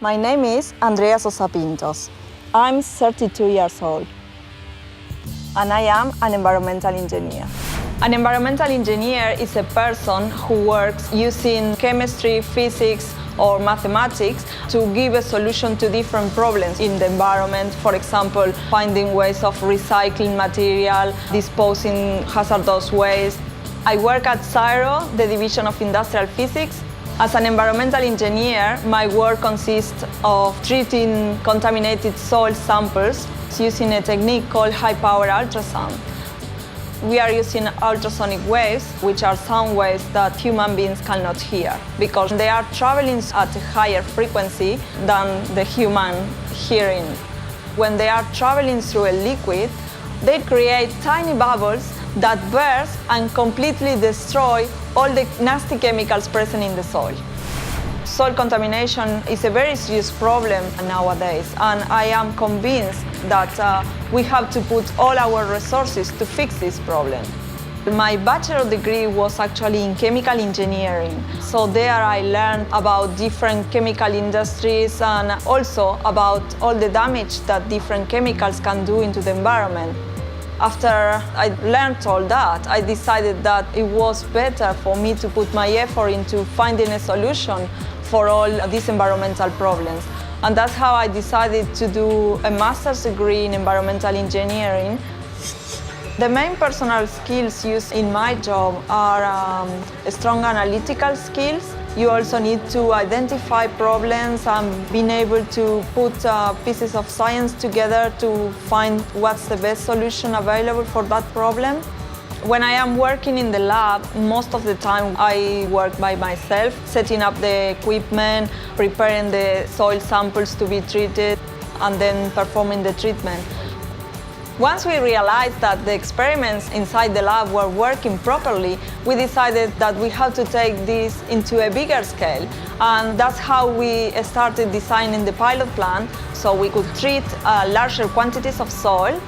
My name is Andrea Sosa Pintos. I'm 32 years old, and I am an environmental engineer. An environmental engineer is a person who works using chemistry, physics, or mathematics to give a solution to different problems in the environment. For example, finding ways of recycling material, disposing hazardous waste. I work at CSIRO, the Division of Industrial Physics. As an environmental engineer, my work consists of treating contaminated soil samples using a technique called high-power ultrasound. We are using ultrasonic waves, which are sound waves that human beings cannot hear, because they are traveling at a higher frequency than the human hearing. When they are traveling through a liquid, they create tiny bubbles that burst and completely destroy all the nasty chemicals present in the soil. Soil contamination is a very serious problem nowadays, and I am convinced that we have to put all our resources to fix this problem. My bachelor degree was actually in chemical engineering, so there I learned about different chemical industries and also about all the damage that different chemicals can do into the environment. After I learned all that, I decided that it was better for me to put my effort into finding a solution for all these environmental problems. And that's how I decided to do a master's degree in environmental engineering. The main personal skills used in my job are strong analytical skills. You also need to identify problems and being able to put pieces of science together to find what's the best solution available for that problem. When I am working in the lab, most of the time I work by myself, setting up the equipment, preparing the soil samples to be treated, and then performing the treatment. Once we realized that the experiments inside the lab were working properly, we decided that we had to take this into a bigger scale. And that's how we started designing the pilot plant, so we could treat larger quantities of soil.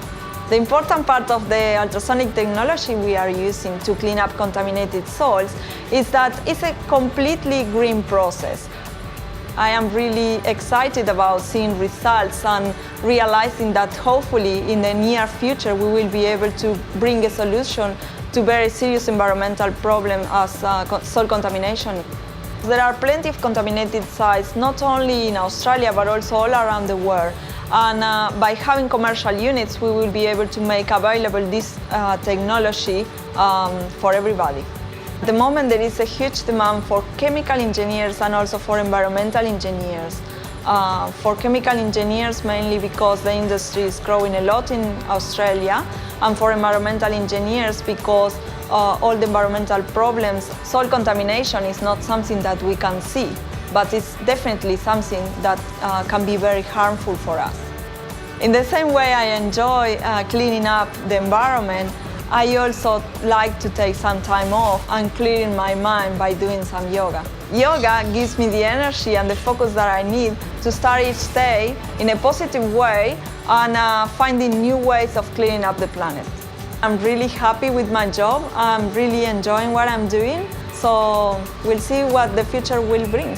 The important part of the ultrasonic technology we are using to clean up contaminated soils is that it's a completely green process. I am really excited about seeing results and realizing that hopefully in the near future we will be able to bring a solution to very serious environmental problems as soil contamination. There are plenty of contaminated sites, not only in Australia but also all around the world. And by having commercial units, we will be able to make available this technology for everybody. At the moment, there is a huge demand for chemical engineers and also for environmental engineers. For chemical engineers, mainly because the industry is growing a lot in Australia, and for environmental engineers because all the environmental problems, soil contamination is not something that we can see, but it's definitely something that can be very harmful for us. In the same way I enjoy cleaning up the environment, I also like to take some time off and clearing my mind by doing some yoga. Yoga gives me the energy and the focus that I need to start each day in a positive way and finding new ways of cleaning up the planet. I'm really happy with my job. I'm really enjoying what I'm doing. So we'll see what the future will bring.